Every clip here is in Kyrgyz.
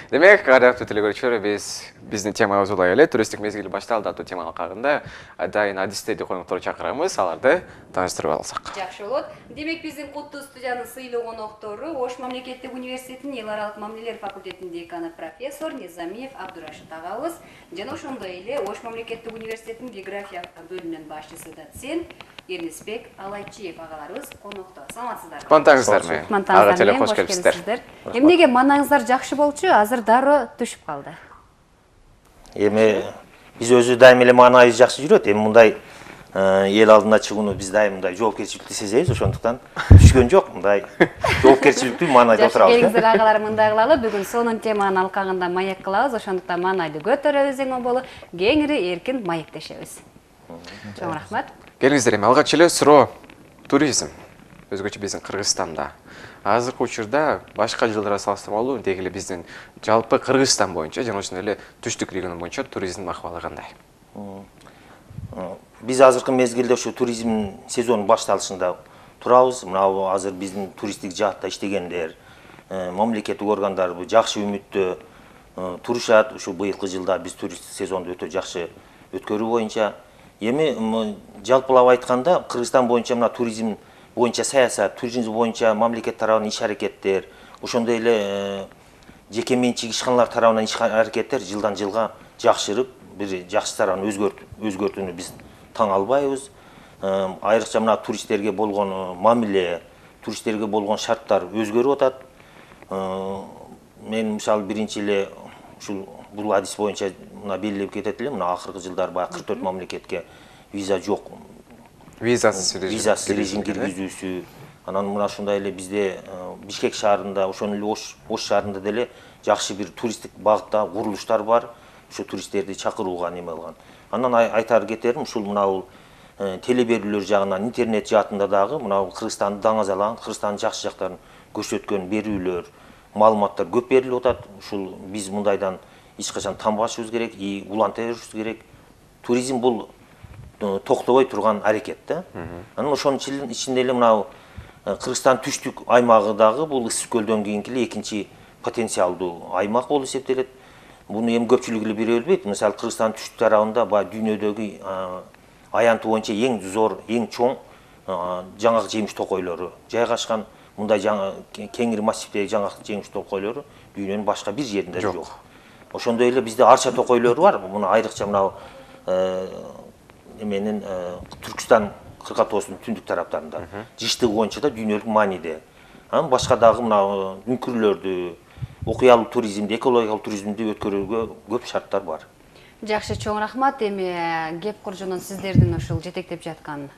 Демек, кадактуу телекөрүүчүлөр, биздин темабыз улай эле туристтик мезгили башталды аттуу теманын алкагында дайын адистерди коноктор чакырабыз, аларды тааныштырып алсак. Жакшы болот. Демек, биздин куттуу студиянын сыйлуу коноктору Ош мамлекеттик университетинин эл аралык мамилелер факультетинин деканы профессор Низамиев Абдурашид агабыз жана ошондой эле Ош мамлекеттик университетинин география бөлүмүнүн башчысы доцент Эрнисбек Алайчиев агаларыбыз конокто. Саламатсыздарбы? Кубантаңыздарбы? Ага теле кош келипсиздер. Эмнеге маанаңыздар жакшы болчу, азыр дароо түшүп калды? Эми биз өзү дайым эле маанайыбыз жакшы жүрөт. Эми мындай эл алдына чыгууну биз дайым мындай жоопкерчиликтүү сезебиз, ошондуктан түшкөн жок, мындай жоопкерчиликтүү маанайда отурабыз. Келиңиздер агалар, мындай кылалы. Бүгүн сонун теманын алкагында маек кылабыз, ошондуктан маанайды көтөрөбүз эң боло, кеңири эркин маектешебиз. Чоң рахмат. Келиңиздер, эми алгач эле суроо туризм. Өзгөчө биздин Кыргызстанда. Азыркы учурда башка жылдара салыштырмалуу деги эле биздин жалпы Кыргызстан боюнча жана ошондой эле түштүк регион боюнча туризмдин акыбалы кандай? Биз азыркы мезгилде ушу туризм сезонунун башталышында турабыз. Мына азыр биздин туристтик жаатта иштегендер, мамлекеттик органдар жакшы үмүттө турушат. Ушу быйылкы жылда биз туристтик сезонду өтө жакшы өткөрүү боюнча. Эми жалпылап айтканда Кыргызстан боюнча мына туризм боюнча саясат, туризм боюнча мамлекет тарабынан иш-аракеттер, ошондой эле жеке менчик ишканалар тарабынан иш-аракеттер жылдан жылга жакшырып, бир жакшы тарабын өзгөртүүнү биз таң албайбыз. Айрыкча мына туристтерге болгон мамиле, туристтерге болгон шарттар өзгөрүп атат. Мен мисалы биринчи эле ушул бул адис боюнча мына белгилеп кетет элем, мына акыркы жылдар баягы 44 мамлекетке виза жок. Визасыз режим киргизүүсү. Анан мына ушундай эле бизде Бишкек шаарында, ошону эле Ош шаарында деле жакшы бир туристтик багытта курулуштар бар. Ушу туристтерди чакырууга неме кылган. Анан айтар кетерим, ушул мына теле берүүлөр жагынан, интернет жаатында дагы мына Кыргызстанды даңазалаган, Кыргызстандын жакшы жактарын көрсөткөн берүүлөр, маалыматтар көп берилип атат. Ушул биз мындайдан эч качан танбашыбыз керек, уланта беришибиз керек. Туризм бул токтобой турган аракет да. Анан ошонун ичинде эле мына Кыргызстан түштүк аймагы дагы бул Ысык көлдөн кийинки эле экинчи потенциалдуу аймак болуп эсептелет. Буну эми көпчүлүк эле билбейт. Мисалы Кыргызстан түштүк тарабында баягы дүйнөдөгү аянты боюнча эң зор, эң чоң жаңгак жемиш токойлору жайгашкан. Мындай кеңири массивдеги жаңгак жемиш токойлору дүйнөнүн башка бир жеринде жок. Ошондой эле бизде арча токойлору бар. Муну айрыкча мына эменин Түркүстан кыркатоосунун түндүк тараптарында жыштыгы боюнча да дүйнөлүк мааниде. Анан башка дагы мына үңкүрлөрдү, окуялуу туризмди, экологиялык туризмди өткөрүүгө көп шарттар бар. Жакшы, чоң рахмат. Эми кеп куржунун сиздердин ушул жетектеп жаткан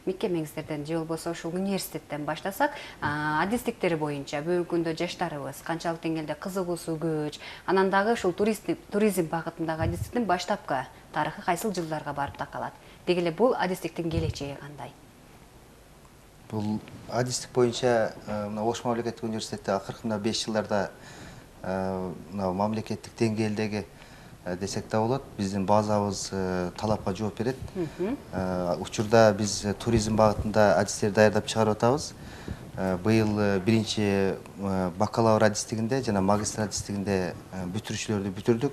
мекемеңиздерден же болбосо ушул университеттен баштасак, адистиктери боюнча бүгүнкү күндө жаштарыбыз канчалык деңгээлде кызыгуусу көч, анан дагы ушул туризм багытындагы адистиктин баштапкы тарыхы кайсыл жылдарга барып такалат? Деги эле бул адистиктин келечеги кандай? Бул адистик боюнча мына Ош мамлекеттик университетте акыркы 5 жылдарда мамлекеттик деңгээлдеги десек да болот, биздин базабыз талапка жооп берет. Учурда биз туризм багытында адистер даярдап чыгарып атабыз. Быйыл биринчи бакалавр адистигинде жана магистр адистигинде бүтүрүүчүлөрдү бүтүрдүк.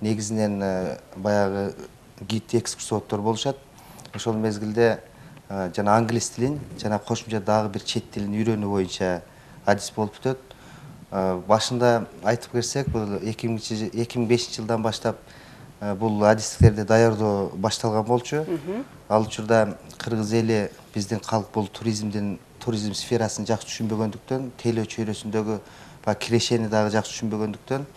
Негизинен баягы гид экскурсоводдор болушат. Ошол мезгилде жана англис тилин жана кошумча дагы бир чет тилин үйрөнүү боюнча адис болуп өтөт. Башында айтып берсек, бул 2005 жылдан баштап бул адистиктерди даярдоо башталган болчу. Ал учурда кыргыз эли биздин калк бул туризм сферасын жакшы түшүнбөгөндүктөн, тейлөө чөйрөсүндөгү кирешени дагы жакшы түшүнбөгөндүктөн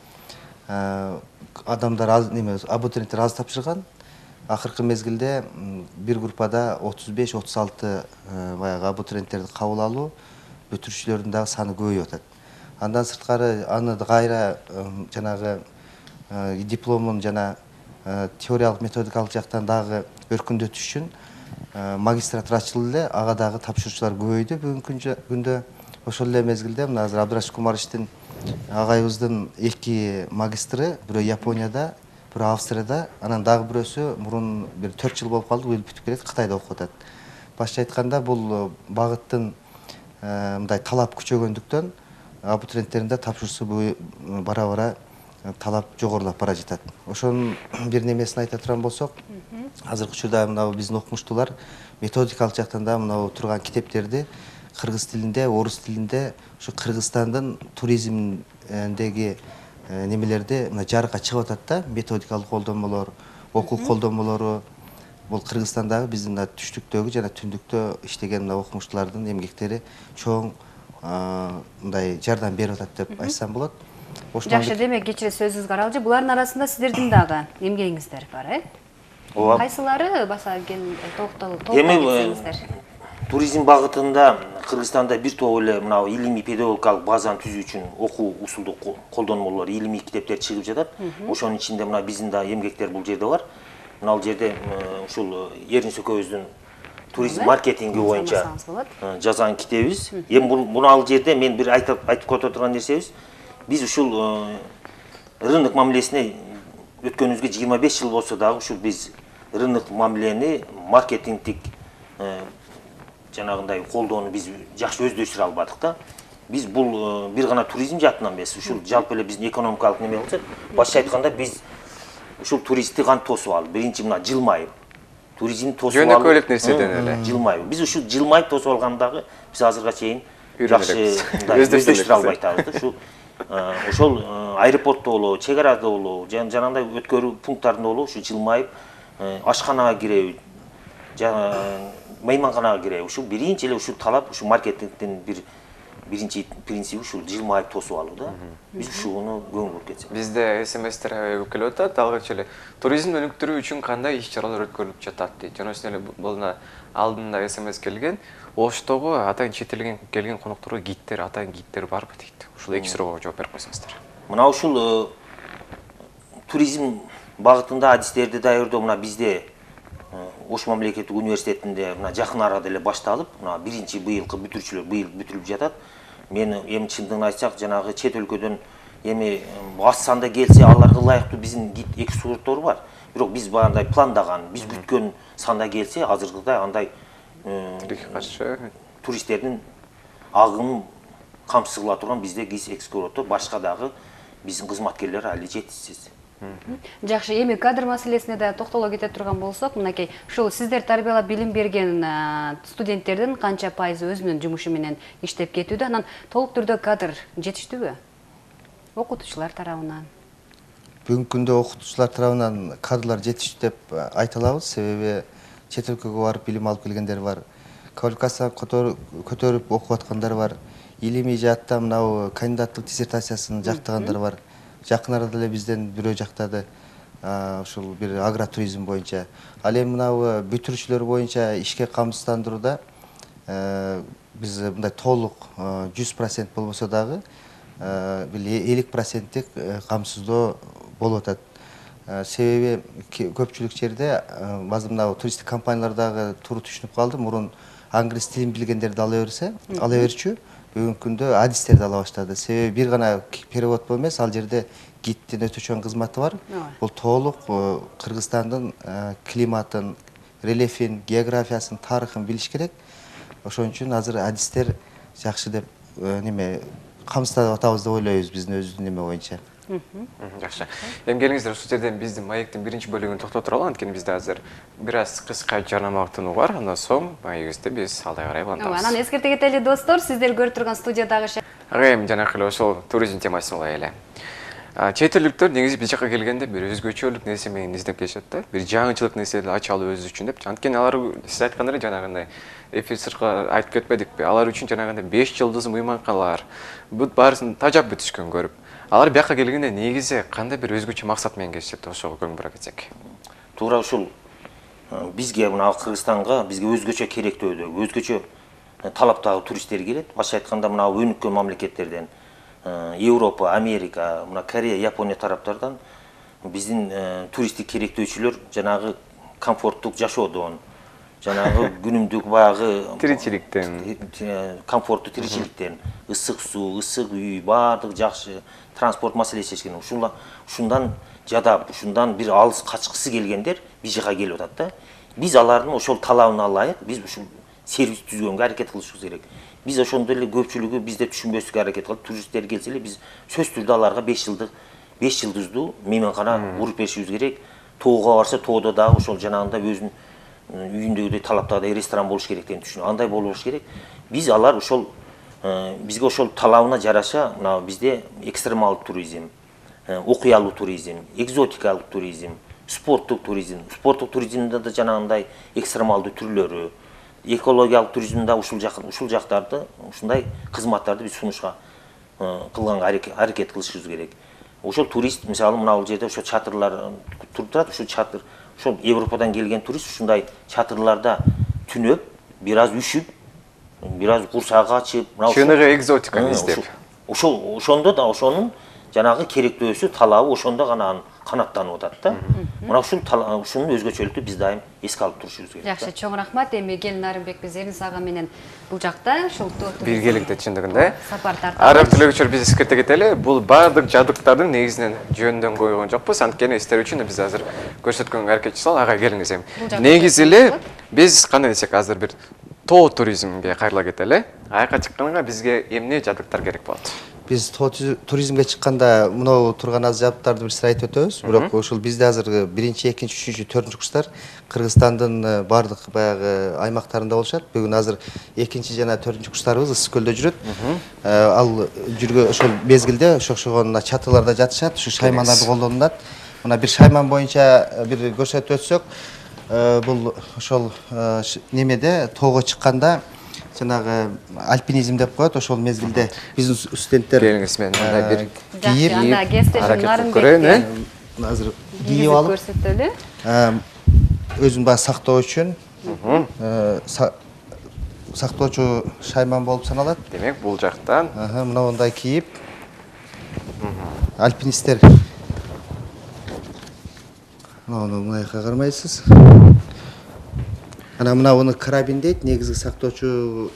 адамдар абитуриенттер аз тапшырган. Акыркы мезгилде бир группада 35-36 баягы абитуриенттерди кабыл алуу, бүтүрүүчүлөрдүн дагы саны көбөйүп атат. Андан сырткары аны кайра жанагы дипломун жана теориялык методикалык жактан дагы өркүндөтүш үчүн магистратура ачылды эле, ага дагы тапшыруучулар көбөйдү бүгүнкү күндө. Ошол эле мезгилде мына азыр Абдурашид Кумаричтин агайыбыздын 2 магистры, бирөө Японияда, бирөө Австрияда, анан дагы бирөөсү мурун бир 4 жыл болуп калды, быйыл бүтүп келет, Кытайда окуп атат. Башкача айтканда бул багыттын мындай талап күчөгөндүктөн абитуриенттердин да тапшырысы бара бара талап жогорулап бара жатат. Ошонун бир немесин айта турган болсок, азыркы учурда мына биздин окумуштуулар методикалык жактан да мына турган китептерди кыргыз тилинде, орус тилинде ушу Кыргызстандын туризминдеги немелерди мына жарыкка чыгып атат да, методикалык колдонмолор, окуу колдонмолору. Бул Кыргызстандагы биздин мына түштүктөгү жана түндүктө иштеген мына окумуштуулардын эмгектери чоң мындай жардам берип атат деп айтсам болот. Жакшы, демек кечире сөзүңүзгө аралжы. Булардын арасында сиздердин дагы эмгегиңиздер бар, Ооба. Кайсылары баса токтолуп Эми кетсеңиздер. туризм багытында Кыргызстанда бир топ эле мына илимий педагогикалык базаны түзүү үчүн окуу усулдук колдонмолор, илимий китептер чыгып жатат. Ошонун ичинде мына биздин да эмгектер бул жерде бар. Мына бул жерде ушул Эрнис экөөбүздүн туризм маркетинги боюнча жазган китебибиз. Эми буну ал жерде мен бир айтып кете турган нерсебиз. Биз ушул рынок мамилесине өткөнүбүзгө 25 жыл болсо дагы ушул биз рынок мамилени маркетингдик жанагындай колдоону биз жакшы өздөштүрө албадык да. Биз бул бир гана туризм жактан эмес, ушул жалпы эле биздин экономикалык неме болсо, башкача айтканда биз ушул туристти кантип тосуп алып, биринчи мына жылмайып, туризм тосуп алып, жөнөкөйлүк нерседен эле жылмайып. Биз ушул жылмайып тосуп алгандагы биз азырга чейин жакшы өздөштүрө албай атабыз да. Ошол аэропортто болобу, чек арада болобу, жанагындай өткөрүү пункттарында болобу, ушу жылмайып ашканага киреби, мейманканага киреби, ушул биринчи эле ушул талап, ушул маркетингдин биринчи принциби ушул жылмайып тосуп алуу да. Биз ушуну көңүл буруп кетсек. Бизде СМСтер көп келип атат, алгач эле туризм өнүктүрүү үчүн кандай иш-чаралар өткөрүлүп жатат дейт. Жана ошондой эле булна алдында СМС келген, Оштогу атайын чет элден келген конокторго гидтер, атайын гидтер барбы дейт. Ушул эки суроого жооп берип койсоңуздар. Мына ушул туризм багытында адистерди даярдоо мына бизде Ош мамлекеттик университетинде мына жакын арада эле башталып, мына биринчи быйылкы бүтүрүүчүлөр быйыл бүтүрүлүп жатат. Мен эми чындыгын айтсак, жанагы чет өлкөдөн эми аз санда келсе, аларга ылайыктуу биздин гид экскурсовтору бар. Бирок биз баягындай пландаган, биз күткөн санда келсе, азыркыдай андай туристтердин агымын камсыз кыла турган бизде гид экскурсовтор, башка дагы биздин кызматкерлер али жетишсиз. Жакшы, эми кадр маселесине да токтоло кете турган болсок, мынакей, ушул сиздер тарбиялап билим берген студенттердин канча пайызы өзүнүн жумушу менен иштеп кетүүдө, анан толук түрдө кадр жетиштүүбү? Окутуучулар тарабынан. Бүгүнкү күндө окутуучулар тарабынан кадрлар жетиштүү деп айта алабыз, себеби чет өлкөгө барып билим алып келгендер бар, квалификацияны көтөрүп окуп аткандар бар, илимий жаатта мына кандидаттык диссертациясын жактагандар бар. Жакын арада эле бизден бирөө жактады, ушул бир агротуризм боюнча. Ал эми мына бүтүрүүчүлөр боюнча ишке камсыздандырууда биз мындай толук 100% болбосо дагы 50%тик камсыздоо болуп атат. Себеби көпчүлүк жерде баазы мына туристтик компаниялардагы туура түшүнүп калдым, мурун англис тилин билгендерди ала берчү. Бүгүнкү күндө адистерди ала баштады. Себеби бир гана перевод эмес, ал жерде гидтин өтө чоң кызматы бар. Бул толук Кыргызстандын климатын, рельефин, географиясын, тарыхын билиш керек. Ошон үчүн азыр адистер жакшы деп неме камсыздап атабыз деп ойлойбуз биздин өзүбүздүн неме боюнча. Жакшы. Эми келиңиздер, ушул жерден биздин маектин биринчи бөлүгүн токтото туралы, анткени бизде азыр бир аз кыска жарнамалык тынуу бар, андан соң маегибизди биз алдай карай улантабыз. Анан эскерте кетели достор, сиздер көрүп турган студиядагы эми жанакы эле ошол туризм темасын улай эле. Чет элдиктер негизи биз жака келгенде бир өзгөчөлүк нерсе менен издеп келишет да, бир жаңычылык нерселерди ача алуу өзү үчүн деп. Анткени алар сиз айткандай эле жанагындай эфир сыртка айтып кетпедикпи? Алар үчүн жанагындай 5 жылдыз мыйманкалар, бут баарысын тажап бүтүшкөн көрүп. Алар бияка келгенде негизи кандай бир өзгөчө максат менен келишет, ошого көңүл бура кетсек. Туура ушул бизге мына Кыргызстанга бизге өзгөчө керектөөдө, өзгөчө талаптагы туристтер келет. Башка айтканда мына өнүккөн мамлекеттерден, Европа, Америка, мына Корея, Япония тараптардан биздин туристтик керектөөчүлөр жанагы комфорттук жашоодон, жанагы күнүмдүк баягы Тиричиликтен, комфорттуу тиричиликтен, ысык суу, ысык үй, баардык жакшы транспорт маселеси чечкен. Ушундан жадап, ушундан бир алыс качкысы келгендер биз жака келип атат да. Биз алардын ошол талабына ылайык, биз ушул сервис түзгөнгө аракет кылышыбыз керек. Биз ошондой эле көпчүлүгү бизде түшүнбөстүккө аракет кылып, туристтер келсе эле биз сөзсүз түрдө аларга 5 жылдыздуу мейманкана уруп беришибиз керек. Тоого барса, тоодо дагы ошол жанагындай өзүнүн үйүндөгүдөй талаптагыдай ресторан болуш керек деген түшүнүп, андай болуш керек. Биз алар ошол бизге ошол талабына жараша, мына бизде экстремалдык туризм, окуялуу туризм, экзотикалык туризм, спорттук туризм. Спорттук туризмде да жанагындай экстремалдуу түрлөрү, экологиялык туризмде ушул жактарды, ушундай кызматтарды биз сунушка кылганга аракет кылышыбыз керек. Ошол турист, мисалы, мына жерде ошо чатырлар туруп турат, ошол чатыр, ошол Европадан келген турист ушундай чатырларда түнөп, бир аз үшүп, бир аз курсагы ачып, чыныгы экзотиканы издеп. Ошондо да ошонун жанагы керектөөсү, талабы ошондо гана канаттанып атат да. Мына ушунун өзгөчөлүктү биз дайым эске алып турушубуз керек. Жакшы, чоң рахмат. Эми Келин Нарымбек биз Эрнис ага менен бул жакта ушул Биргеликте чындыгында сапар тартабыз. Араб тилөгүчөр биз эскерте кетели. Бул бардык жабдыктардын негизинен жөндөн койгон жокпуз. Анткени эстер үчүн биз азыр көрсөткөнгө аракет жасалып, ага келиңиз эми. Негизи эле биз кандай десек азыр бир тоо туризмге кайрыла кетели. Аяка чыкканга бизге эмне жабдыктар керек болот? Биз тоо туризмге чыкканда мынау турган аз жабдыктарды бир сыра айтып өтөбүз. Бирок ошол бизде азыр 1-2, 3, 4 курстар Кыргызстандын бардык баягы аймактарында болушат. Бүгүн азыр 2 жана 4 курстарыбыз Ысык көлдө жүрөт. Ал жүргө ошол мезгилде ошокшогон чатырларда жатышат, ушу шаймандарды колдонулат. Мына бир шайман боюнча бир көрсөтүп өтсөк, бул ошол немеде тоого чыкканда жанагы альпинизм деп коет, ошол мезгилде биздин студенттер Келиңиз менен мындай бир кийип, анда кесиптешим көрөйүн, азыр кийип алып көрсөтөлү. Өзүн баягы сактоо үчүн сактоочу шайман болуп саналат. Демек, бул жактан мындай кийип альпинисттер мынаяка кармайсыз. Ана мына карабин дейт, негизги сактоочу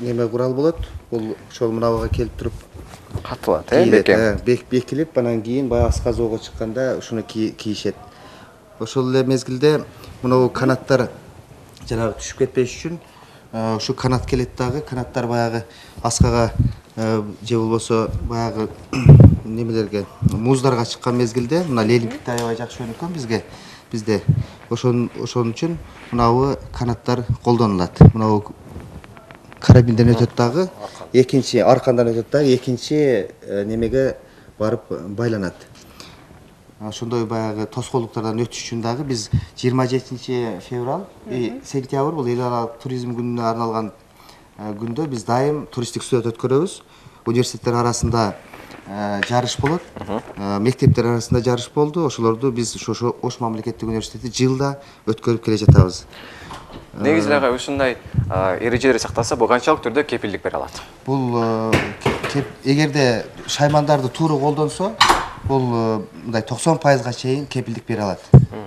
неме курал болот. Бул ошол мынага келип туруп катылат, бекилип, анан кийин баягы асказоого чыкканда ушуну кийишет. Ошол эле мезгилде мынау канаттар жанагы түшүп кетпеш үчүн ушу канат келет дагы, канаттар баягы аскага же болбосо баягы немелерге, муздарга чыккан мезгилде мына лелингтикте аябай жакшы өнүккөн бизде. Ошон үчүн мынабу канаттар колдонулат. Мынабу карабинден өтөт дагы, экинчи аркандан өтөт дагы, экинчи немеге барып байланат. Ошондой баягы тоскоолдуктардан өтүш үчүн дагы биз 27 февраль, сентябрь бул эл аралык туризм күнүнө арналган күндө биз дайым туристтик сүрөт өткөрөбүз. Университеттер арасында жарыш болот, мектептер арасында жарыш болду. Ошолорду биз ошо Ош мамлекеттик университети жылда өткөрүп келе жатабыз. Негизи эле ушундай эрежелер сакталса, бул канчалык түрдө кепилдик бере алат? Бул эгерде шаймандарды туура колдонсо, бул мындай 90%га чейин кепилдик бере алат.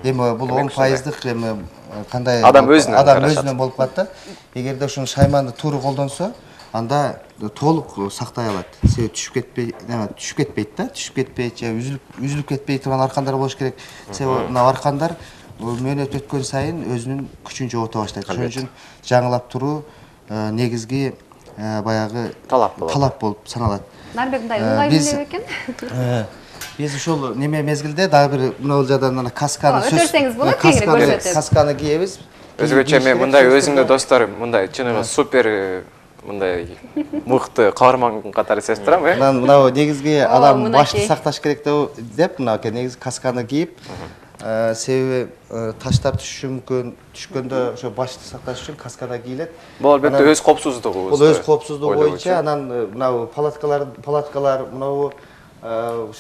Эми бул 10%дык эми кандай адам өзүнөн болуп калат да. Эгерде ошону шайманды туура колдонсо, анда толук сактай алат. Себеби түшүп кетпейт да, түшүп кетпейт же үзүлүп кетпей турган аркандар болуш керек. Себеби мына аркандар мөөнөт өткөн сайын өзүнүн күчүн жогото баштайт. Ошон үчүн жаңылап туруу негизги баягы талап болуп саналат. Нарбек мындай ыңгайлуу эле экен. Биз ушул неме мезгилде дагы бир мына жадан ана касканы өтөрсөңүз болот, кеңири көрсөтөбүз. Касканы кийебиз. Өзгөчө мен мындай өзүмдө достор мындай чыныгы супер мындай мыкты каарман катары сезип турам, Мына негизги адам башты сакташ керек деп мына негизи касканы кийип, себеби таштар түшүшү мүмкүн, түшкөндө ошо башты сакташ үчүн каскада кийилет. Бул албетте өз коопсуздугу. Бул өз коопсуздугу боюнча, анан мына палаткалар мына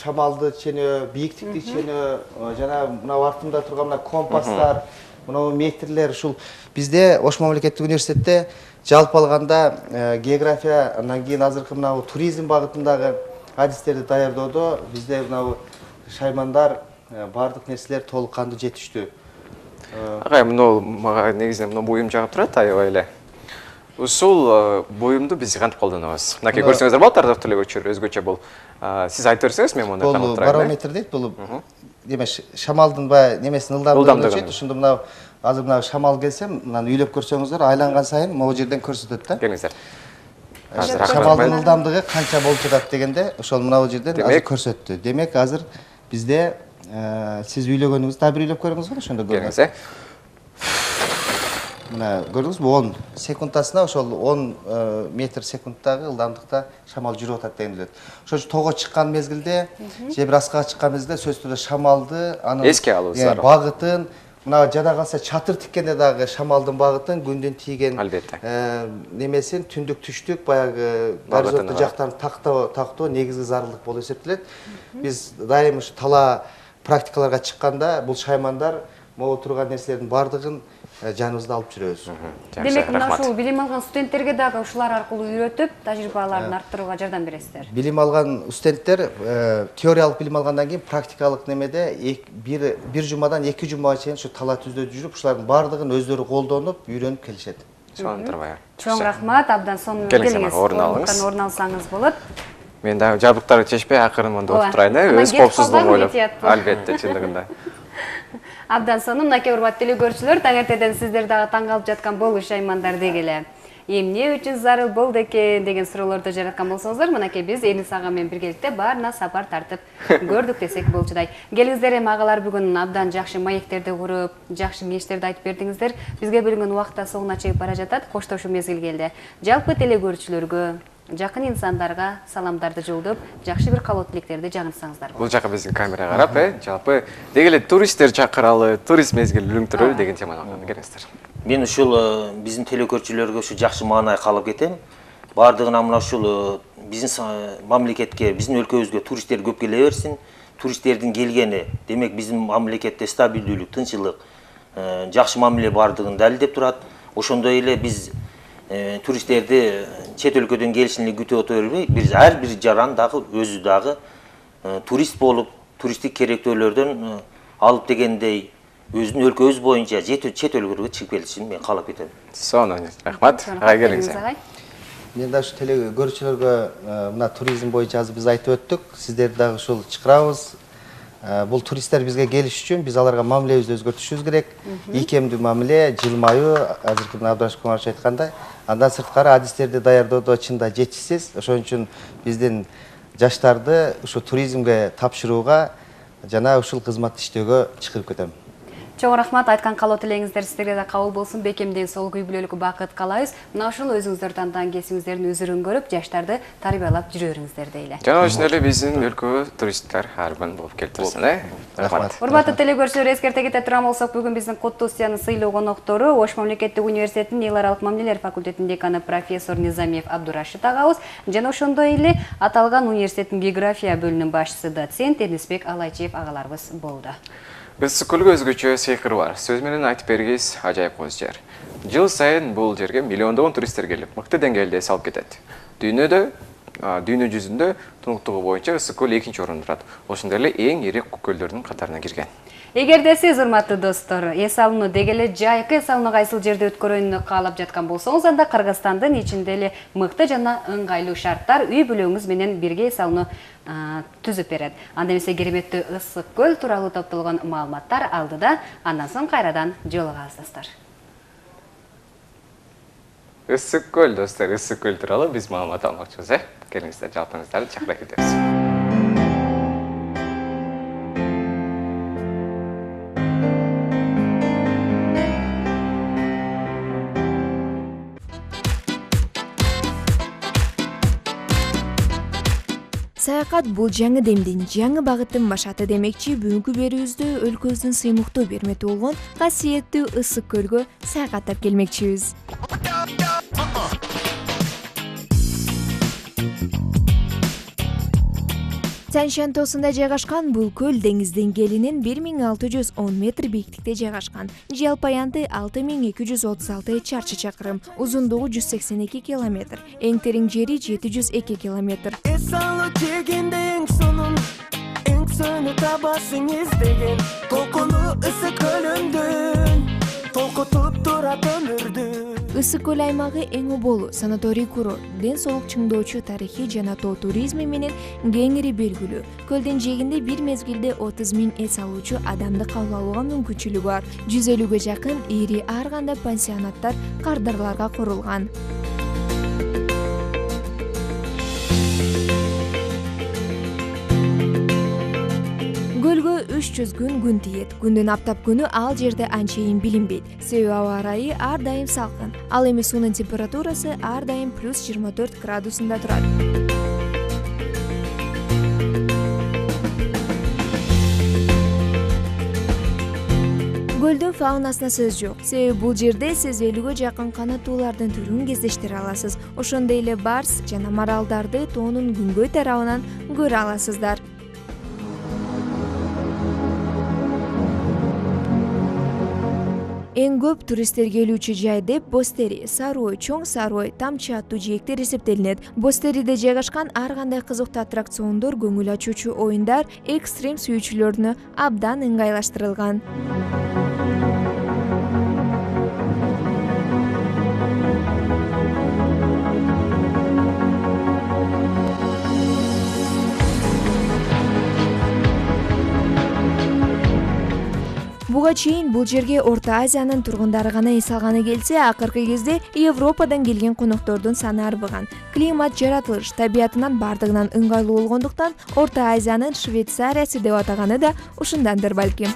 шамалды ченөө, бийиктикти ченөө, жана мына артымда турган мына компастар, мына метрлер, ушул бизде Ош мамлекеттик университетте жалпы алганда география, андан кийин азыркы мына туризм багытындагы адистерди даярдоодо бизде мына шаймандар бардык нерселер толук кандуу жетиштүү. Агай, мага негизинен мына буюм жагып турат аябай эле. Ушул буюмду биз кантип колдонобуз? Мынакей көрсөңүздөр болот, ардактуу төлөбөгүчүлөр, өзгөчө бул. Сиз айтып берсеңиз, мен муну карап турайын. Бул барометр дейт, бул деме шамалдын баягы немесин ылдамдыгын өлчөйт. Ошондо мына Азыр мына шамал келсем, мынаны үйлөп көрсөңүздөр, айланган сайын могу жерден көрсөтөт да. Келиңиздер. Шамалдын ылдамдыгы канча болуп жатат дегенде, ошол мына жерден азыр көрсөттү. Демек, азыр бизде сиз үйлөгөнүңүздү дагы бир үйлөп көрүңүз, ошондо Келиңиз. Мына көрдүңүзбү, 10 секундасына ошол 10 метр секундтагы ылдамдыкта шамал жүрүп атат дегенди. Ошол үчүн тоого чыккан мезгилде, же бир аскага чыккан мезгилде сөзсүз түрдө шамалды, анын эске алуу зарыл. багытын, мына жада калса чатыр тиккенде дагы шамалдын багытын, күндүн тийген Албетте. немесин түндүк түштүк баягы горизонттуу жактарын тактоо негизги зарылдык болуп эсептелет. Биз дайым ушу тала практикаларга чыкканда бул шаймандар могу турган нерселердин бардыгын жаныбызда алып жүрөбүз. Демек, мына ушул билим алган студенттерге дагы ушулар аркылуу үйрөтүп, тажрыйбаларын арттырууга жардам бересиздер. Билим алган студенттер теориялык билим алгандан кийин практикалык немеде бир жумадан 2 жумага чейин ушу тала түздө жүрүп, ушулардын бардыгын өздөрү колдонуп, үйрөнүп келишет. Сонтурбай. Чоң рахмат, абдан сонун Келиңиз, орун алыңыз. Орун алсаңыз болот. Мен дагы жабдыктарды чечпей акырын монда отуруп турайын, өз коопсуздугумду ойлоп. Албетте, чындыгында. Абдан сонун, мынакей урматтуу телекөрүүчүлөр, таң эртеден сиздер дагы таң калып жаткан болуу шаймандар дегеле. Эмне үчүн зарыл болду экен деген суроолорду жараткан болсоңуздар, мынакей биз Энис ага менен биргеликте баарына сапар тартып көрдүк десек болчудай. Келиңиздер, эми агалар бүгүн абдан жакшы маектерди куруп, жакшы кеңештерди айтып бердиңиздер. Бизге бөлүнгөн убакыт да соңуна чыгып бара жатат, коштошуу мезгил келди. Жалпы телекөрүүчүлөргө, жакын инсандарга саламдарды жолдоп, жакшы бир каалоо тилектерди жаңыртсаңыздар. Бул жака биздин камерага карап, жалпы дегеле туристтер чакыралы, турист мезгил үлүңтүрөлү деген теманы алып келиңиздер. Мен ушул биздин телекөрүүчүлөргө ушу жакшы маанай калып кетем. Бардыгына мына ушул биздин мамлекетке, биздин өлкөбүзгө туристтер көп келе берсин. Туристтердин келгени, демек биздин мамлекетте стабилдүүлүк, тынччылык, жакшы мамиле бардыгын далилдеп турат. Ошондой эле биз туристтерди чет өлкөдөн келишин эле күтүп отура бербей, биз ар бир жаран дагы өзү дагы турист болуп, туристтик керектөөлөрдөн алып дегендей өзүнүн өлкөбүз боюнча чет өлкөлөргө чыгып келишин мен каалап кетем. Сонун, рахмат. Келиңиз. Мен да ушу телекөрүүчүлөргө мына туризм боюнча азыр биз айтып өттүк. Сиздерди дагы ушул чакырабыз. Бул туристтер бизге келиш үчүн биз аларга мамилебизди өзгөртүшүбүз керек. Ийкемдүү мамиле, жылмаюу, азыркы Абдурашид Кумарович айткандай, андан сырткары адистерди даярдоодо чында жетишсиз. Ошон үчүн биздин жаштарды ушу туризмге тапшырууга жана ушул кызматты иштөөгө чакырып кетем. Чоң рахмат, айткан каалоо тилегиңиздер сиздерге да кабыл болсун. Бекемден сол күй бүлөлүк бакыт каалайбыз. Мына ушул өзүңүздөр тандаган кесибиңиздердин өзүрүн көрүп, жаштарды тарбиялап жүрөрүңүздөр дейли. Жана ошондой эле биздин өлкөгө туристтер ар кун болуп келип турсын, Рахмат. Урматтуу телекөрүүчүлөр, эскерте кете турган болсок, бүгүн биздин куттуу студиянын сыйлуу коноктору Ош мамлекеттик университетинин эл аралык мамилелер факультетинин деканы профессор Низамиев Абдурашид агабыз жана ошондой эле аталган университеттин география бөлүмүнүн башчысы доцент Энисбек Алайчиев агаларыбыз болду. Ысык көлгө өзгөчө сыйкыры бар. Сөз менен айтып бергиз, ажайып коз жер. Жыл сайын бул жерге миллиондогон туристтер келип, мыкты деңгээлде салып кетет. Дүйнө жүзүндө тунуктугу боюнча ысык көл 2-чи орунда турат. Ошондой эле эң ири көлдөрдүн катарына кирген. Эгерде сиз, урматтуу достор, эс алууну дегеле жайкы эс алууну кайсыл жерде өткөрүүнү каалап жаткан болсоңуз, анда Кыргызстандын ичинде эле мыкты жана ыңгайлуу шарттар үй бүлөңүз менен бирге эс алууну түзүп берет. Анда эмесе кереметтүү ысык көл тууралуу топтолгон маалыматтар алдыда, андан соң кайрадан жолугабыз достор. Ысык көл достор, ысык көл тууралуу биз маалымат алмакчыбыз, Келиңиздер, жалпыңыздарды чакыра кетебиз. Саякат бул жаңы демдин, жаңы багыттын башаты демекчи, бүгүнкү берүүбүздө өлкөбүздүн сыймыктуу бермети болгон касиеттүү ысык көлгө саякаттап келмекчибиз. Тянь-Шань тоосунда жайгашкан бул көл деңиз деңгээлинен 1610 метр бийиктикте жайгашкан. Жалпы аянты 6236 чарчы чакырым, узундугу 182 километр, эң терең жери 702 километр. Эсалы жегенде эң сонун табасың издеген, толкуну ысык көлүңдүн толкутуп турат өмүрдү. ысык көл аймагы эң оболу санаторий курорт, ден соолук чыңдоочу тарыхый жана тоо туризми менен кеңири белгилүү. Көлдүн жээгинде бир мезгилде 30 000 эс алуучу адамды кабыл алууга мүмкүнчүлүгү бар. 150-ге жакын ири ар кандай пансионаттар кардарларга курулган. Көлгө 300 күн тиет. Күндүн аптап күнү ал жерде анчейин билинбейт. Себеби аба ырайы ар дайым салкын. Ал эми суунун температурасы ар дайым +24 градусунда турат. Көлдүн фаунасына сөз жок. Себеби бул жерде сиз 50-ге жакын канаттуулардын түрүн кездештире аласыз. Ошондой эле барс жана маралдарды тоонун күнгөй тарабынан көрө аласыздар. Эң көп туристтер келүүчү жай деп Бостери, Сарой, Чоң Сарой, тамчы аттуу жээктер эсептелинет. Бостериде жайгашкан ар кандай кызыктуу аттракциондор, көңүл ачуучу оюндар экстрим сүйүүчүлөрүнө абдан ыңгайлаштырылган. Буга чейин бул жерге Орто Азиянын тургундары гана эс алганы келсе, акыркы кезде Европадан келген коноктордун саны арбыган. Климат жаратылыш табиятынан бардыгынан ыңгайлуу болгондуктан Орто Азиянын Швейцариясы деп атаганы да ушундандыр балким.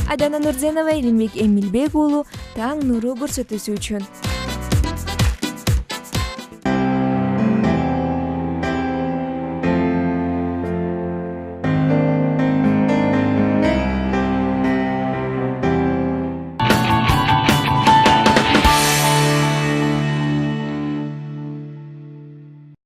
Айдана Нурзенова, Элимбек Эмилбек уулу, Таң нуру көрсөтүүсү үчүн.